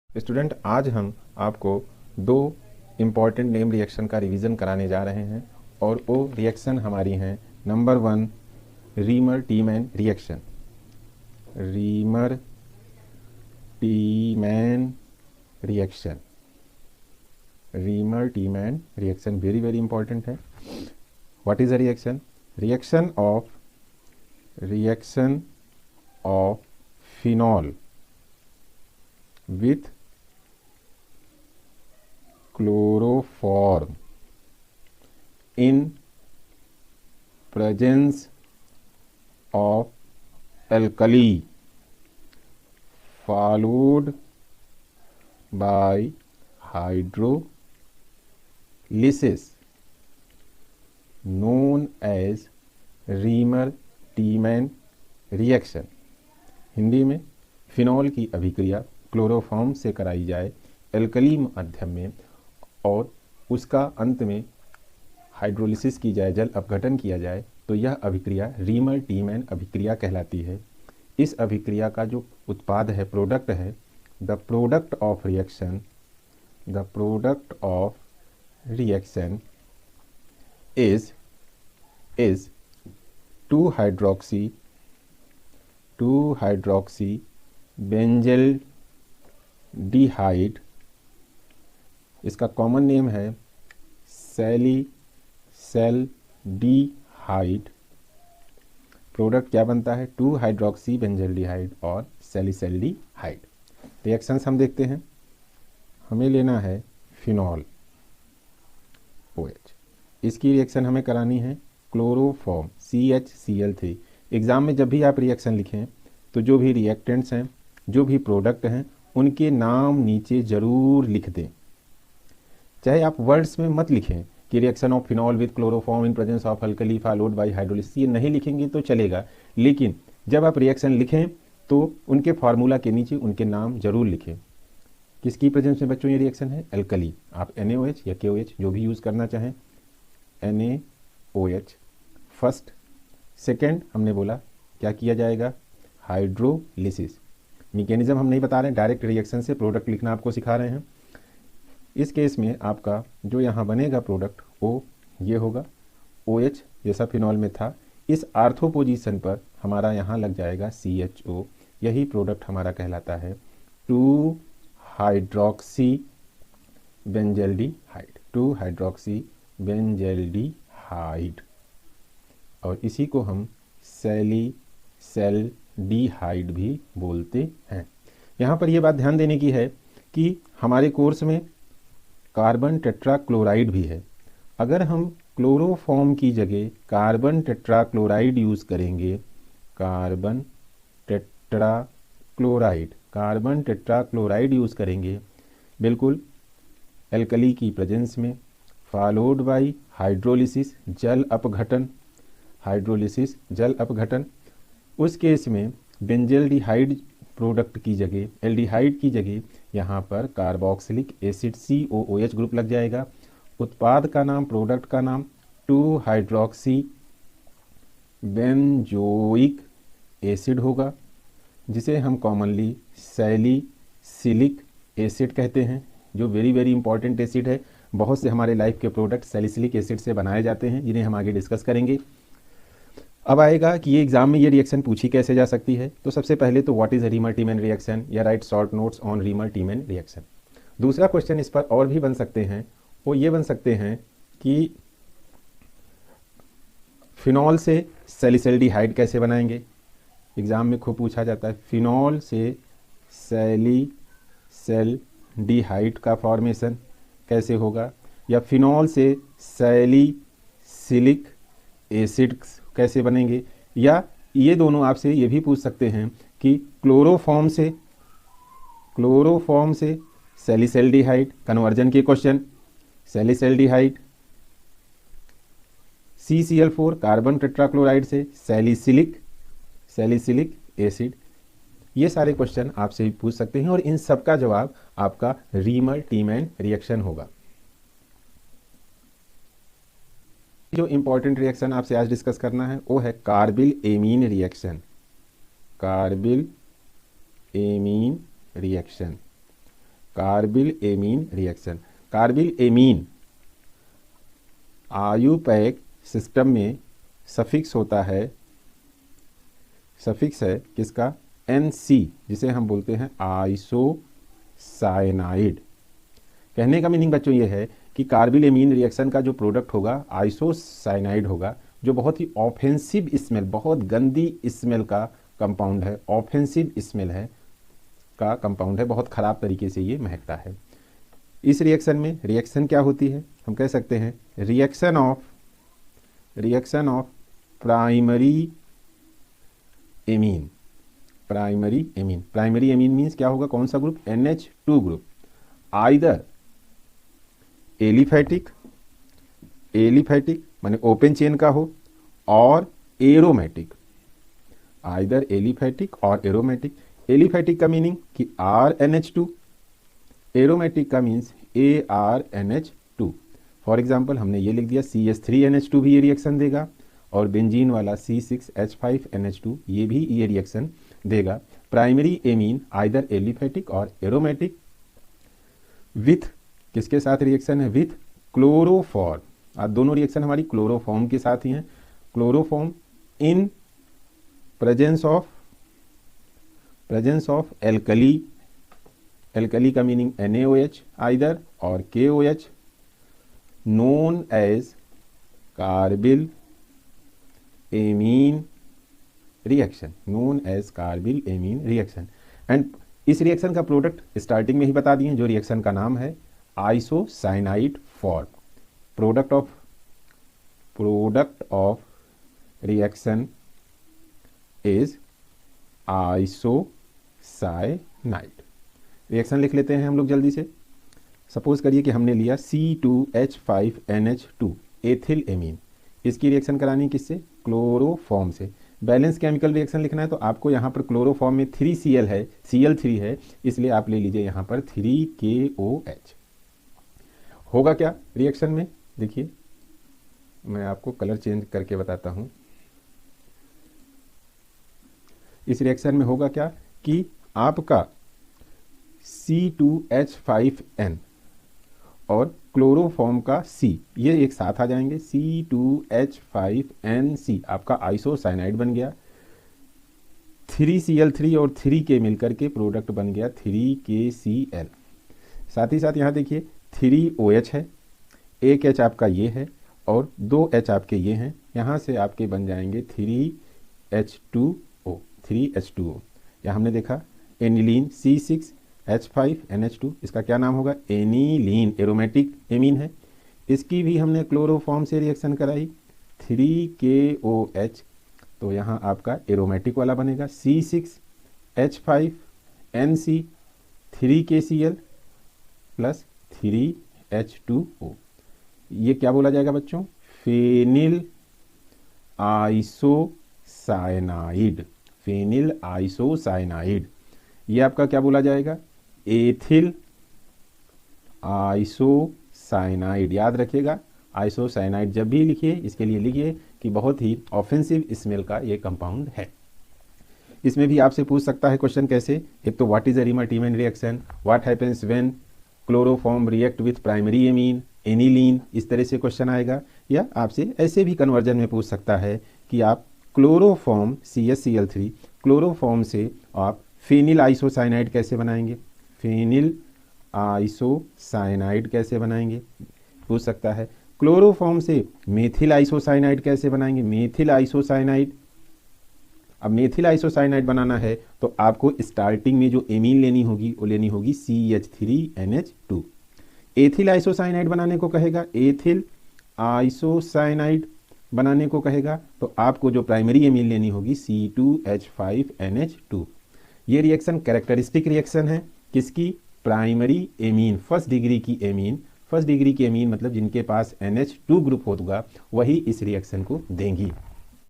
Student, आज हम आपको दो इम्पॉर्टेंट नेम रिएक्शन का रिवीजन कराने जा रहे हैं और वो रिएक्शन हमारी हैं। Number 1, Reimer Tiemann reaction. Reimer Tiemann reaction, Reimer Tiemann reaction very very important है। What is a reaction? Reaction of phenol with chloroform in presence of alkali followed by hydrolysis known as Reimer Tiemann reaction. Hindi में phenol की अभिक्रिया chloroform से कराई जाए alkali माध्यम में और उसका अंत में हाइड्रोलिसिस की जाए, जल अपघटन किया जाए, तो यह अभिक्रिया रीमर टीमैन अभिक्रिया कहलाती है। इस अभिक्रिया का जो उत्पाद है, प्रोडक्ट है, the product of reaction is two hydroxy benzaldehyde. इसका कॉमन नेम है सैलिसैल्डिहाइड। प्रोडक्ट क्या बनता है? 2-हाइड्रॉक्सी बेंजल्डिहाइड और सैलिसैल्डिहाइड। रिएक्शंस हम देखते हैं। हमें लेना है फिनॉल OH। इसकी रिएक्शन हमें करानी है क्लोरोफॉर्म CHCl3। एग्जाम में जब भी आप रिएक्शन लिखें तो जो भी रिएक्टेंट्स हैं, जो भी प्रोडक्ट हैं, उनके नाम नीचे जरूर लिख दें। चाहे आप वर्ड्स में मत लिखें कि reaction of phenol with chloroform in presence of alkali followed by hydrolysis, ये नहीं लिखेंगे तो चलेगा, लेकिन जब आप रिएक्शन लिखें तो उनके फार्मूला के नीचे उनके नाम जरूर लिखें। किसकी प्रेजेंस में बच्चों ये रिएक्शन है? एल्कली। आप NaOH या KOH जो भी यूज़ करना चाहें, NaOH फर्स्ट। सेकेंड हमने बोला क्या किया जाएगा? हाइड्रोलिसिस। मैकेनिज्म हम नहीं बता रहे हैं, डायरेक्ट रिएक्शन से प्रोडक्ट लिखना आपको सिखा रहे हैं। इस केस में आपका जो यहाँ बनेगा प्रोडक्ट वो ये होगा, OH जैसा फिनॉल में था। इस आर्थो पोजीशन पर हमारा यहाँ लग जाएगा CHO। यही प्रोडक्ट हमारा कहलाता है 2-हाइड्रॉक्सी बेंजल्डिहाइड, और इसी को हम सैलिसैल्डिहाइड भी बोलते हैं। यहाँ पर यह बात ध्यान देने की है कि हमारे कोर्स में कार्बन टेट्राक्लोराइड भी है। अगर हम क्लोरोफॉर्म की जगह कार्बन टेट्राक्लोराइड यूज़ करेंगे, कार्बन टेट्राक्लोराइड यूज़ करेंगे, बिल्कुल एल्कली की प्रेजेंस में, फॉलोड बाय हाइड्रोलिसिस जल अपघटन, उस केस में बेंजल्डिहाइड प्रोडक्ट की जगह, एल्डिहाइड की जगह यहाँ पर कार्बोक्सिलिक एसिड COOH ग्रुप लग जाएगा। उत्पाद का नाम, प्रोडक्ट का नाम 2-हाइड्रॉक्सी बेंजोइक एसिड होगा, जिसे हम कॉमनली सैलिसिलिक एसिड कहते हैं, जो वेरी वेरी इंपॉर्टेंट एसिड है। बहुत से हमारे लाइफ के प्रोडक्ट सैलिसिलिक एसिड से बनाए जाते हैं, जिन्हें हम आगे डिस्कस करेंगे। अब आएगा कि ये एग्जाम में ये रिएक्शन पूछी कैसे जा सकती है। तो सबसे पहले तो what is Reimer Tiemann reaction, या write short notes on Reimer Tiemann reaction. दूसरा क्वेश्चन इस पर और भी बन सकते हैं, वो ये बन सकते हैं कि फिनॉल से सैलिसैल्डिहाइड कैसे बनाएंगे। एग्जाम में खूब पूछा जाता है, फिनॉल से सैलिसैल्डिहाइड का फॉर्मेशन कैसे होगा, या फिनॉल से सैलिसिलिक एसिड कैसे बनेंगे, या ये दोनों आपसे ये भी पूछ सकते हैं कि क्लोरोफॉर्म से सैलिसैल्डिहाइड कन्वर्जन के क्वेश्चन, सैलिसैल्डिहाइड CCl4 कार्बन टेट्राक्लोराइड से सैलिसिलिक एसिड, ये सारे क्वेश्चन आपसे भी पूछ सकते हैं और इन सब का जवाब आपका रीमर टीमैन रिएक्शन होगा। जो इंपॉर्टेंट रिएक्शन आपसे आज डिस्कस करना है वो है carbyl amine reaction. Carbyl amine reaction. Carbyl amine IUPAC system में सफिक्स होता है, सफिक्स है किसका, NC, जिसे हम बोलते हैं आइसोसाइनाइड। कहने का मीनिंग बच्चों ये है कि कार्बिल एमीन रिएक्शन का जो प्रोडक्ट होगा आइसोसाइनाइड होगा, जो बहुत ही ऑफेंसिव स्मेल, बहुत गंदी स्मेल का कंपाउंड है, ऑफेंसिव स्मेल है का कंपाउंड है, बहुत ख़राब तरीके से ये महकता है। इस रिएक्शन में रिएक्शन क्या होती है, हम कह सकते हैं reaction of primary amine. Primary amine, primary amine means क्या होगा, कौन सा group, NH2 group, either aliphatic माने ओपन चेन का हो, और एरोमेटिक, आइदर एलिफैटिक और एरोमेटिक। एलिफैटिक का मीनिंग कि RNH2, एरोमेटिक का मीन्स ARNH2। फॉर एग्जाम्पल हमने ये लिख दिया CH3NH2 भी ये रिएक्शन देगा, और बेंजीन वाला C6H5NH2 ये भी ये रिएक्शन देगा। प्राइमरी एमीन आइदर एलिफैटिक और एरोमेटिक, विथ किसके साथ रिएक्शन है, विथ क्लोरोफॉर्म। आज दोनों रिएक्शन हमारी क्लोरोफॉर्म के साथ ही हैं। Chloroform in presence of alkali, alkali का मीनिंग NaOH आइदर और KOH, known as carbylamine reaction, known as carbylamine reaction. And इस रिएक्शन का प्रोडक्ट स्टार्टिंग में ही बता दिए, जो रिएक्शन का नाम है isocyanide form. Product of reaction is isocyanide. Reaction लिख लेते हैं हम लोग जल्दी से। सपोज करिए कि हमने लिया C2H5NH2 एथिल एमीन, इसकी रिएक्शन करानी किससे, क्लोरोफॉर्म से। बैलेंस केमिकल रिएक्शन लिखना है तो आपको यहाँ पर क्लोरोफॉर्म में 3Cl है, Cl3 है, इसलिए आप ले लीजिए यहाँ पर 3KOH। होगा क्या रिएक्शन में, देखिए मैं आपको कलर चेंज करके बताता हूँ। इस रिएक्शन में होगा क्या कि आपका C2H5N और क्लोरोफॉर्म का C ये एक साथ आ जाएंगे, C2H5NC आपका आइसोसाइनाइड बन गया। 3Cl3 और 3K मिलकर के प्रोडक्ट बन गया 3KCl। साथ ही साथ यहाँ देखिए 3OH है, एक H आपका ये है और 2 H आपके ये हैं, यहाँ से आपके बन जाएंगे 3H2O। यहाँ हमने देखा एनिलीन C6H5NH2, इसका क्या नाम होगा, एनिलीन, एरोमेटिक एमीन है। इसकी भी हमने क्लोरोफॉर्म से रिएक्शन कराई 3KOH, तो यहाँ आपका एरोमेटिक वाला बनेगा C6H5NC 3KCl प्लस 3H2O। ये क्या बोला जाएगा बच्चों, फेनिल आइसोसाइनाइड, फेनिल आइसोसाइनाइड। ये आपका क्या बोला जाएगा, एथिल आइसोसाइनाइड। याद रखिएगा आइसोसाइनाइड जब भी लिखिए इसके लिए लिखिए कि बहुत ही ऑफेंसिव स्मेल का ये कंपाउंड है। इसमें भी आपसे पूछ सकता है क्वेश्चन कैसे, एक तो what is a Reimer Tiemann reaction, what happens when chloroform react with primary amine, aniline, इस तरह से क्वेश्चन आएगा। या आपसे ऐसे भी कन्वर्जन में पूछ सकता है कि आप क्लोरोफॉर्म CHCl3 क्लोरोफॉर्म से आप फेनिल आइसोसाइनाइड कैसे बनाएंगे, फेनिल आइसोसाइनाइड कैसे बनाएंगे, पूछ सकता है। क्लोरोफॉर्म से मेथिल आइसोसाइनाइड कैसे बनाएंगे, मेथिल आइसोसाइनाइड। अब मेथिल आइसोसाइनाइड बनाना है तो आपको स्टार्टिंग में जो एमीन लेनी होगी वो लेनी होगी CH3NH2। एथिल आइसोसाइनाइड बनाने को कहेगा, एथिल आइसोसाइनाइड बनाने को कहेगा तो आपको जो प्राइमरी एमीन लेनी होगी C2H5NH2। ये रिएक्शन कैरेक्टरिस्टिक रिएक्शन है किसकी, प्राइमरी एमीन, फर्स्ट डिग्री की एमीन। फर्स्ट डिग्री की एमीन मतलब जिनके पास NH2 ग्रुप होगा वही इस रिएक्शन को देंगी।